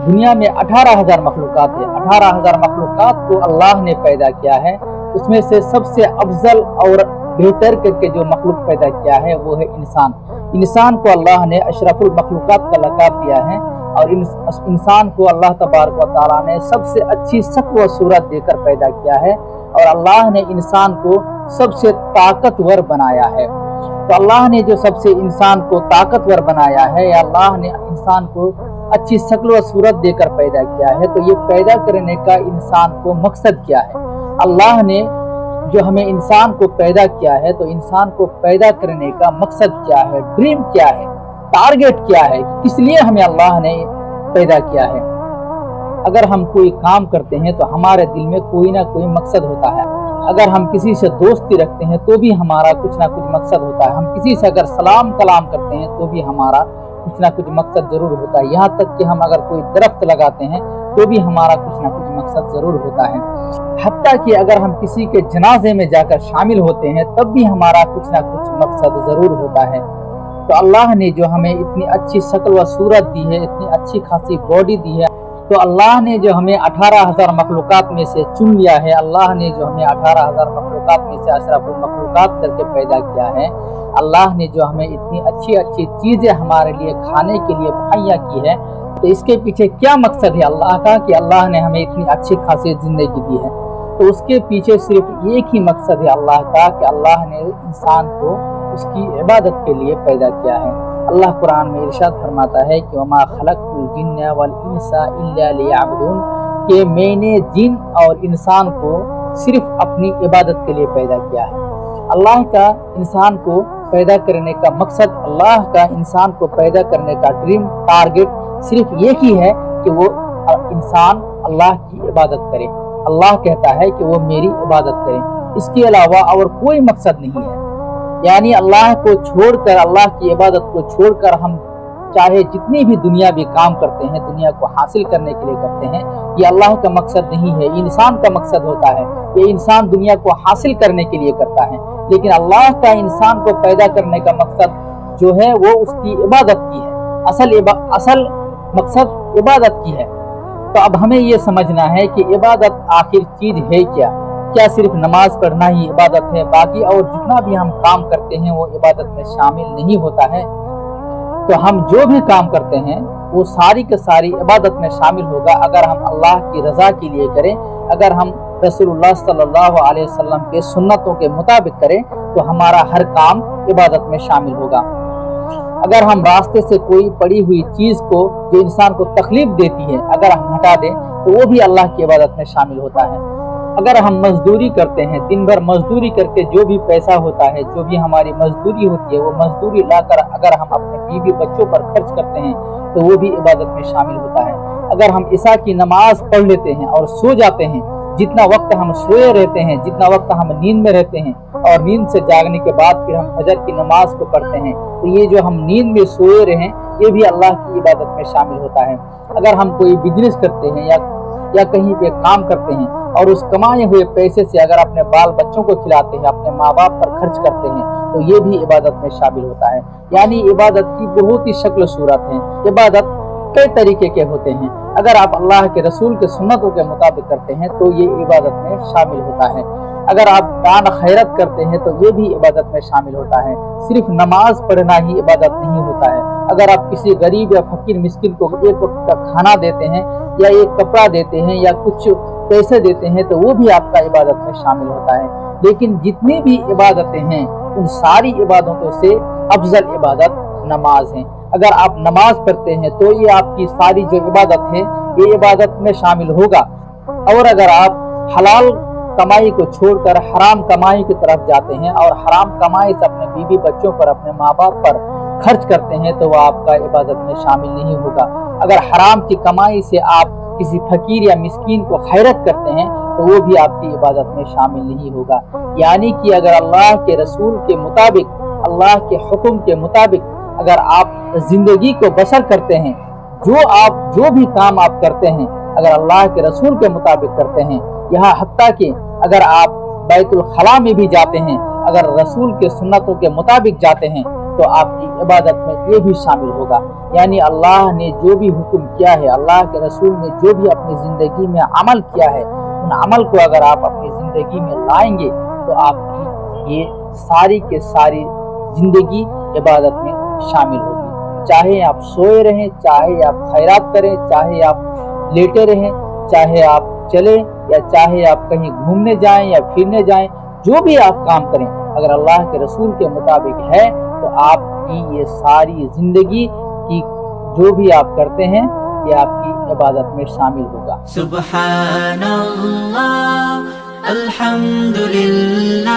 دنیا میں 18,000 مخلوقات ہے، 18,000 مخلوقات کو اللہ نے پیدا کیا ہے، اس میں سے سب سے افضل اور بہتر کر کے جو مخلوق پیدا کیا ہے وہ ہے انسان۔ انسان کو اللہ نے اشرف المخلوقات کا لقب دیا ہے، اور انسان کو اللہ تبارک و تعالیٰ نے سب سے اچھی شکل و صورت دے کر پیدا کیا ہے، اور اللہ نے انسان کو سب سے طاقتور بنایا ہے۔ تو اللہ نے جو سب سے انسان کو طاقتور بنایا ہے، یا اللہ نے انسان کو اچھی شکل و صورت دے کر پیدا کیا ہے، تو یہ پیدا کرنے کا انسان کو مقصد کیا ہے؟ اللہ نے جو ہمیں انسان کو پیدا کیا ہے، تو انسان کو پیدا کرنے کا مقصد کیا ہے، ڈریم کیا ہے، ٹارگٹ کیا ہے، کس لیے ہمیں اللہ نے پیدا کیا ہے؟ اگر ہم کوئی کام کرتے ہیں تو ہمارے دل میں کوئی نہ کوئی مقصد ہوتا ہے۔ اگر ہم کسی سے دوستی رکھتے ہیں تو بھی ہمارا کچھ نہ کچھ مقصد ہوتا ہے۔ ہم کسی سے اگر سلام کلام کرتے ہیں تو بھی ہمارا کچھ نہ کچھ مقصد ضرور ہوتا ہے۔ یہاں تک کہ ہم اگر کوئی درخت لگاتے ہیں تو بھی ہمارا کچھ نہ کچھ مقصد ضرور ہوتا ہے۔ حتیٰ کہ اگر ہم کسی کے جنازے میں جا کر شامل ہوتے ہیں تب بھی ہمارا کچھ نہ کچھ مقصد ضرور ہوتا ہے۔ تو اللہ نے جو ہمیں اتنی اچھی شکل و صورت دی ہے، اتنی اچھی خاصی باڈی دی ہے، تو اللہ نے جو ہمیں 18,000 مخلوقات میں سے چن لیا ہے، اللہ نے جو ہمیں 18,000 مخلوقات میں سے اشرف المخلوقات کر کے پیدا کیا ہے، اللہ نے جو ہمیں اتنی اچھی اچھی چیزیں ہمارے لیے کھانے کے لیے مہیا کی ہے، تو اس کے پیچھے کیا مقصد ہے اللہ کا کہ اللہ نے ہمیں اتنی اچھی خاصی زندگی دی ہے؟ تو اس کے پیچھے صرف ایک ہی مقصد ہے اللہ کا کہ اللہ نے انسان کو اس کی عبادت کے لیے پیدا کیا ہے۔ اللہ قرآن میں ارشاد فرماتا ہے کہ وما خلقت الجن والانس الا لیعبدون، کہ میں نے جن اور انسان کو صرف اپنی عبادت کے لیے پیدا کیا ہے۔ اللہ کا انسان کو پیدا کرنے کا مقصد، اللہ کا انسان کو پیدا کرنے کا ڈریم ٹارگٹ صرف یہ ہی ہے کہ وہ انسان اللہ کی عبادت کرے۔ اللہ کہتا ہے کہ وہ میری عبادت کرے، اس کے علاوہ اور کوئی مقصد نہیں ہے۔ یعنی اللہ کو چھوڑ کر، اللہ کی عبادت کو چھوڑ کر ہم چاہے جتنی بھی دنیاوی کام کرتے ہیں، دنیا کو حاصل کرنے کے لیے کرتے ہیں، یہ اللہ کا مقصد نہیں ہے، یہ انسان کا مقصد ہوتا ہے۔ یہ انسان دنیا کو حاصل کرنے کے لیے کرتا ہے، لیکن اللہ کا انسان کو پیدا کرنے کا مقصد جو ہے وہ اس کی عبادت کی ہے، اصل مقصد عبادت کی ہے۔ تو اب ہمیں یہ سمجھنا ہے کہ عبادت آخر چیز ہے کیا؟ کیا صرف نماز پڑھنا ہی عبادت ہے؟ باقی اور جتنا بھی ہم کام کرتے ہیں وہ عبادت میں شامل نہیں ہوتا ہے؟ تو ہم جو بھی کام کرتے ہیں وہ ساری کے ساری عبادت میں شامل ہوگا اگر ہم اللہ کی رضا کے لیے کریں، اگر ہم رسول اللہ صلی اللہ علیہ وسلم کے سنتوں کے مطابق کریں تو ہمارا ہر کام عبادت میں شامل ہوگا۔ اگر ہم راستے سے کوئی پڑی ہوئی چیز کو جو انسان کو تکلیف دیتی ہے اگر ہم ہٹا دیں تو وہ بھی اللہ کی عبادت میں شامل ہوتا ہے۔ اگر ہم مزدوری کرتے ہیں، دن بھر مزدوری کر کے جو بھی پیسہ ہوتا ہے، جو بھی ہماری مزدوری ہوتی ہے، وہ مزدوری لا کر اگر ہم اپنے بیوی بچوں پر خرچ کرتے ہیں تو وہ بھی عبادت میں شامل ہوتا ہے۔ اگر ہم عشاء کی نماز پڑھ لیتے ہیں اور سو جاتے ہیں، جتنا وقت ہم سوئے رہتے ہیں، جتنا وقت ہم نیند میں رہتے ہیں، اور نیند سے جاگنے کے بعد پھر ہم فجر کی نماز کو پڑھتے ہیں، تو یہ جو ہم نیند میں سوئے رہیں یہ بھی اللہ کی عبادت میں شامل ہوتا ہے۔ اگر ہم کوئی بزنس کرتے ہیں یا کہیں پہ کام کرتے ہیں اور اس کمائے ہوئے پیسے سے اگر اپنے بال بچوں کو کھلاتے ہیں، اپنے ماں باپ پر خرچ کرتے ہیں، تو یہ بھی عبادت میں شامل ہوتا ہے۔ یعنی عبادت کی بہت ہی شکل و صورت ہے، عبادت کئی طریقے کے ہوتے ہیں۔ اگر آپ اللہ کے رسول کے سنتوں کے مطابق کرتے ہیں تو یہ عبادت میں شامل ہوتا ہے۔ اگر آپ دان خیرت کرتے ہیں تو یہ بھی عبادت میں شامل ہوتا ہے۔ صرف نماز پڑھنا ہی عبادت نہیں ہوتا ہے۔ اگر آپ کسی غریب یا فقیر مسکین کو ایک وقت کا کھانا دیتے ہیں یا ایک کپڑا دیتے ہیں یا کچھ پیسے دیتے ہیں تو وہ بھی آپ کا عبادت میں شامل ہوتا ہے۔ لیکن جتنی بھی عبادتیں ہیں ان ساری عبادتوں سے افضل عبادت نماز ہے۔ اگر آپ نماز پڑھتے ہیں تو یہ آپ کی ساری جو عبادت ہے یہ عبادت میں شامل ہوگا، اور اگر آپ حلال کمائی کو چھوڑ کر حرام کمائی کی طرف جاتے ہیں اور حرام کمائی سے اپنے بیوی بچوں پر، اپنے ماں باپ پر خرچ کرتے ہیں تو وہ آپ کا عبادت میں شامل نہیں ہوگا۔ اگر حرام کی کمائی سے آپ کسی فقیر یا مسکین کو خیرت کرتے ہیں تو وہ بھی آپ کی عبادت میں شامل نہیں ہوگا۔ یعنی کہ اگر اللہ کے رسول کے مطابق، اللہ کے حکم کے مطابق اگر آپ زندگی کو بسر کرتے ہیں، جو بھی کام آپ کرتے ہیں اگر اللہ کے رسول کے مطابق کرتے ہیں، یہاں حتیٰ کہ اگر آپ بیت الخلاء میں بھی جاتے ہیں، اگر رسول کے سنتوں کے مطابق جاتے ہیں تو آپ کی عبادت میں یہ بھی شامل ہوگا۔ یعنی اللہ نے جو بھی حکم کیا ہے، اللہ کے رسول نے جو بھی اپنی زندگی میں عمل کیا ہے، ان عمل کو اگر آپ اپنی زندگی میں لائیں گے تو آپ کی یہ ساری کے ساری زندگی عبادت میں شامل ہوگی۔ چاہے آپ سوئے رہیں، چاہے آپ خیرات کریں، چاہے آپ لیٹے رہیں، چاہے آپ چلیں یا چاہے آپ کہیں گھومنے جائیں یا پھرنے جائیں، جو بھی آپ کام کریں اگر اللہ کے رسول کے مطابق ہے تو آپ کی یہ ساری زندگی کی جو بھی آپ کرتے ہیں یہ آپ کی عبادت میں شامل ہوگا۔ سبحان اللہ، الحمدللہ۔